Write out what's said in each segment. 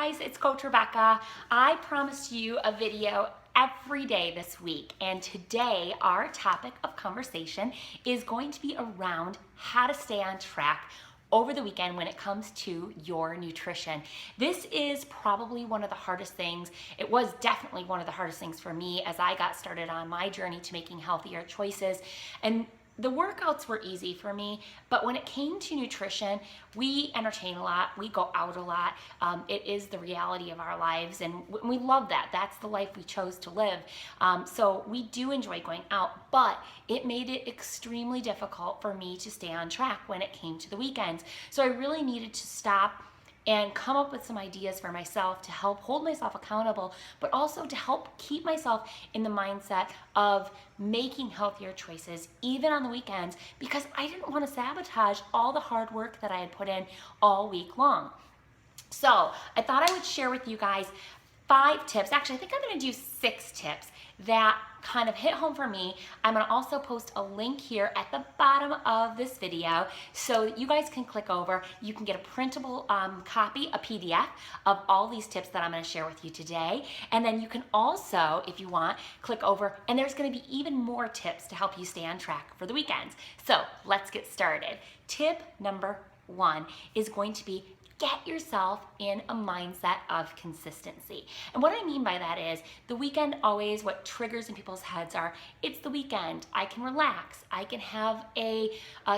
guys, it's Coach Rebecca. I promised you a video every day this week, and today our topic of conversation is going to be around how to stay on track over the weekend when it comes to your nutrition. This is probably one of the hardest things. It was definitely one of the hardest things for me as I got started on my journey to making healthier choices. And the workouts were easy for me, but when it came to nutrition, we entertain a lot, we go out a lot. It is the reality of our lives, and we love that. That's the life we chose to live. So we do enjoy going out, but it made it extremely difficult for me to stay on track when it came to the weekends. So I really needed to stop and come up with some ideas for myself to help hold myself accountable, but also to help keep myself in the mindset of making healthier choices, even on the weekends, because I didn't want to sabotage all the hard work that I had put in all week long. So I thought I would share with you guys 5 tips. Actually, I think I'm going to do 6 tips that kind of hit home for me. I'm going to also post a link here at the bottom of this video so that you guys can click over. You can get a printable copy, a PDF of all these tips that I'm going to share with you today. And then you can also, if you want, click over, and there's going to be even more tips to help you stay on track for the weekends. So let's get started. Tip number 1 is going to be get yourself in a mindset of consistency. And what I mean by that is the weekend always, what triggers in people's heads are, it's the weekend, I can relax, I can have a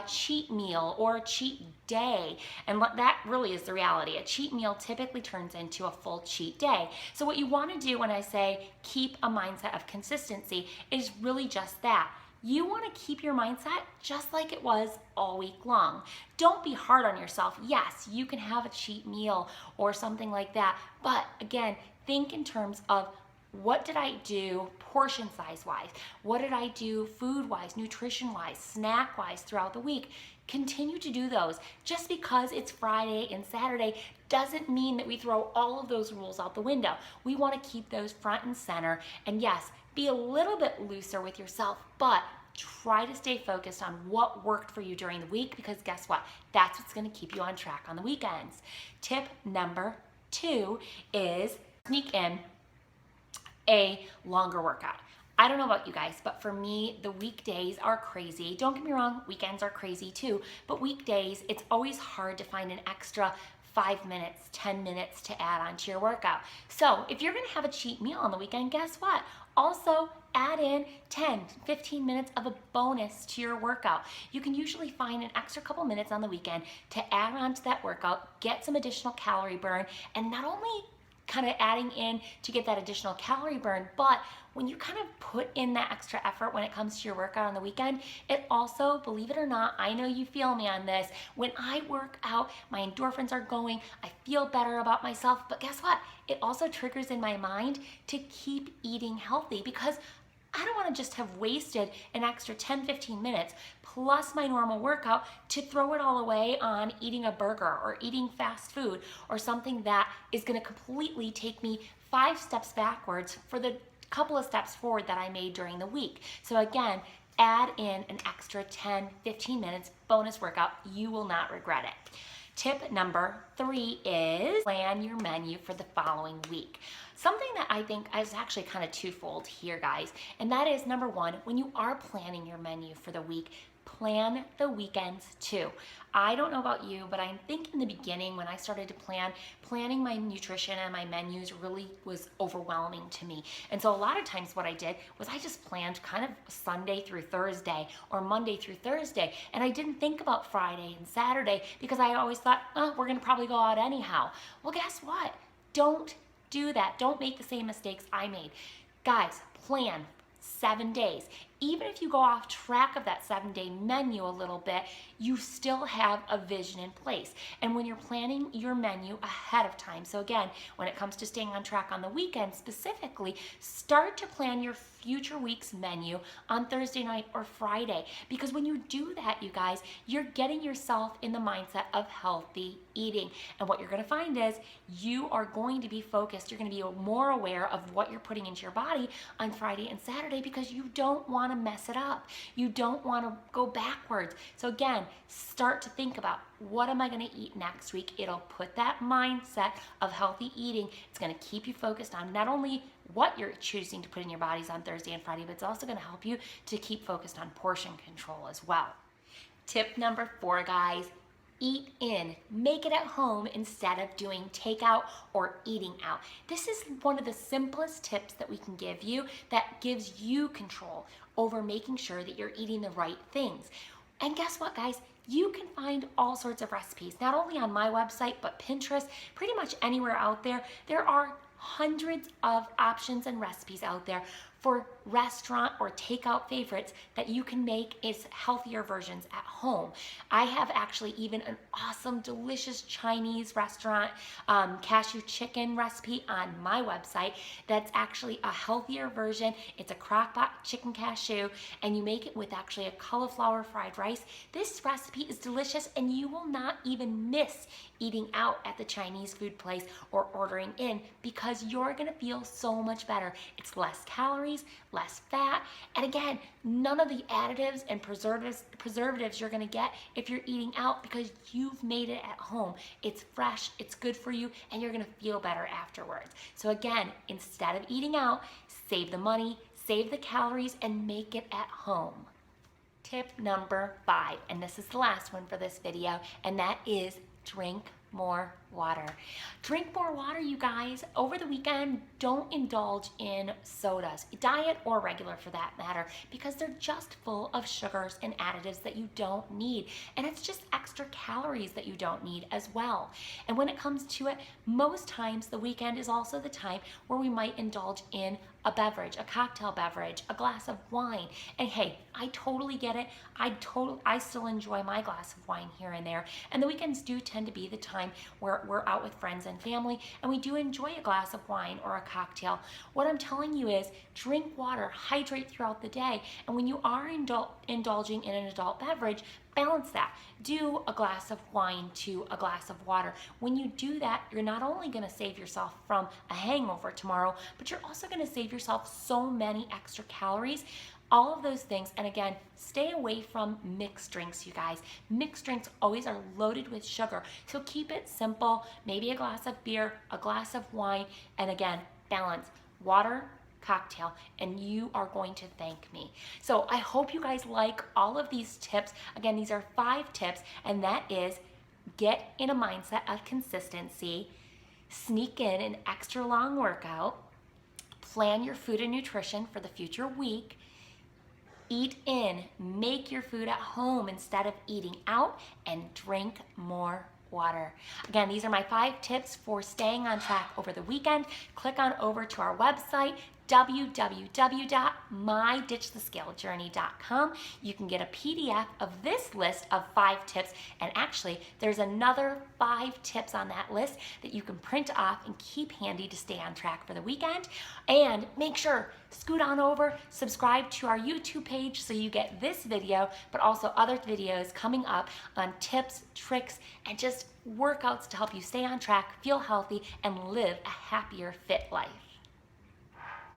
cheat meal or a cheat day. And that really is the reality. A cheat meal typically turns into a full cheat day. So what you want to do when I say keep a mindset of consistency is really just that. You want to keep your mindset just like it was all week long. Don't be hard on yourself. Yes, you can have a cheat meal or something like that, but again, think in terms of what did I do portion size wise? What did I do food wise, nutrition wise, snack wise throughout the week? Continue to do those. Just because it's Friday and Saturday doesn't mean that we throw all of those rules out the window. We want to keep those front and center, and yes, be a little bit looser with yourself, but try to stay focused on what worked for you during the week, because guess what? That's what's going to keep you on track on the weekends. Tip number 2 is sneak in a longer workout. I don't know about you guys, but for me, the weekdays are crazy. Don't get me wrong, weekends are crazy too, but weekdays, it's always hard to find an extra 5 minutes, 10 minutes to add on to your workout. So if you're gonna have a cheat meal on the weekend, guess what? Also add in 10, 15 minutes of a bonus to your workout. You can usually find an extra couple minutes on the weekend to add on to that workout, get some additional calorie burn, and not only kind of adding in to get that additional calorie burn, but when you kind of put in that extra effort when it comes to your workout on the weekend, it also, believe it or not, I know you feel me on this, when I work out, my endorphins are going, I feel better about myself, but guess what? It also triggers in my mind to keep eating healthy, because I don't want to just have wasted an extra 10, 15 minutes plus my normal workout to throw it all away on eating a burger or eating fast food or something that is going to completely take me 5 steps backwards for the couple of steps forward that I made during the week. So again, add in an extra 10, 15 minutes bonus workout. You will not regret it. Tip number 3 is plan your menu for the following week. Something that I think is actually kind of twofold here, guys, and that is number 1, when you are planning your menu for the week, plan the weekends too. I don't know about you, but I think in the beginning when I started to planning my nutrition and my menus really was overwhelming to me. And so a lot of times what I did was I just planned kind of Sunday through Thursday or Monday through Thursday. And I didn't think about Friday and Saturday because I always thought, oh, we're gonna probably go out anyhow. Well, guess what? Don't do that. Don't make the same mistakes I made. Guys, plan 7 days. Even if you go off track of that 7-day menu a little bit, you still have a vision in place. And when you're planning your menu ahead of time, so again, when it comes to staying on track on the weekend specifically, start to plan your future week's menu on Thursday night or Friday. Because when you do that, you guys, you're getting yourself in the mindset of healthy eating. And what you're gonna find is you are going to be focused, you're gonna be more aware of what you're putting into your body on Friday and Saturday, because you don't want want to mess it up. You don't want to go backwards. So again, start to think about, what am I going to eat next week? It'll put that mindset of healthy eating. It's going to keep you focused on not only what you're choosing to put in your bodies on Thursday and Friday, but it's also going to help you to keep focused on portion control as well. Tip number 4, guys. Eat in. Make it at home instead of doing takeout or eating out. This is one of the simplest tips that we can give you that gives you control over making sure that you're eating the right things. And guess what, guys? You can find all sorts of recipes, not only on my website, but Pinterest, pretty much anywhere out there. There are hundreds of options and recipes out there for restaurant or takeout favorites that you can make as healthier versions at home. I have actually even an awesome, delicious Chinese restaurant cashew chicken recipe on my website that's actually a healthier version. It's a crock-pot chicken cashew, and you make it with actually a cauliflower fried rice. This recipe is delicious, and you will not even miss eating out at the Chinese food place or ordering in, because you're gonna feel so much better. It's less calories, less fat, and again, none of the additives and preservatives you're gonna get if you're eating out, because you've made it at home. It's fresh, it's good for you, and you're gonna feel better afterwards. So again, instead of eating out, save the money, save the calories, and make it at home. Tip number 5, and this is the last one for this video, and that is drink more water. Drink more water, you guys. Over the weekend, don't indulge in sodas, diet or regular for that matter, because they're just full of sugars and additives that you don't need. And it's just extra calories that you don't need as well. And when it comes to it, most times the weekend is also the time where we might indulge in a beverage, a cocktail beverage, a glass of wine. And hey, I totally get it. I still enjoy my glass of wine here and there. And the weekends do tend to be the time where we're out with friends and family, and we do enjoy a glass of wine or a cocktail. What I'm telling you is drink water, hydrate throughout the day. And when you are indulging in an adult beverage, balance that. Do a glass of wine to a glass of water. When you do that, you're not only going to save yourself from a hangover tomorrow, but you're also going to save yourself so many extra calories. All of those things. And again, stay away from mixed drinks, you guys. Mixed drinks always are loaded with sugar. So keep it simple. Maybe a glass of beer, a glass of wine, and again, balance. Water, cocktail, and you are going to thank me. So I hope you guys like all of these tips. Again, these are 5 tips, and that is get in a mindset of consistency, sneak in an extra long workout, plan your food and nutrition for the future week, eat in, make your food at home instead of eating out, and drink more water. Again, these are my 5 tips for staying on track over the weekend. Click on over to our website, www.myditchthescalejourney.com. You can get a PDF of this list of 5 tips, and actually there's another 5 tips on that list that you can print off and keep handy to stay on track for the weekend. And make sure, scoot on over, subscribe to our YouTube page so you get this video, but also other videos coming up on tips, tricks, and just workouts to help you stay on track, feel healthy, and live a happier, fit life.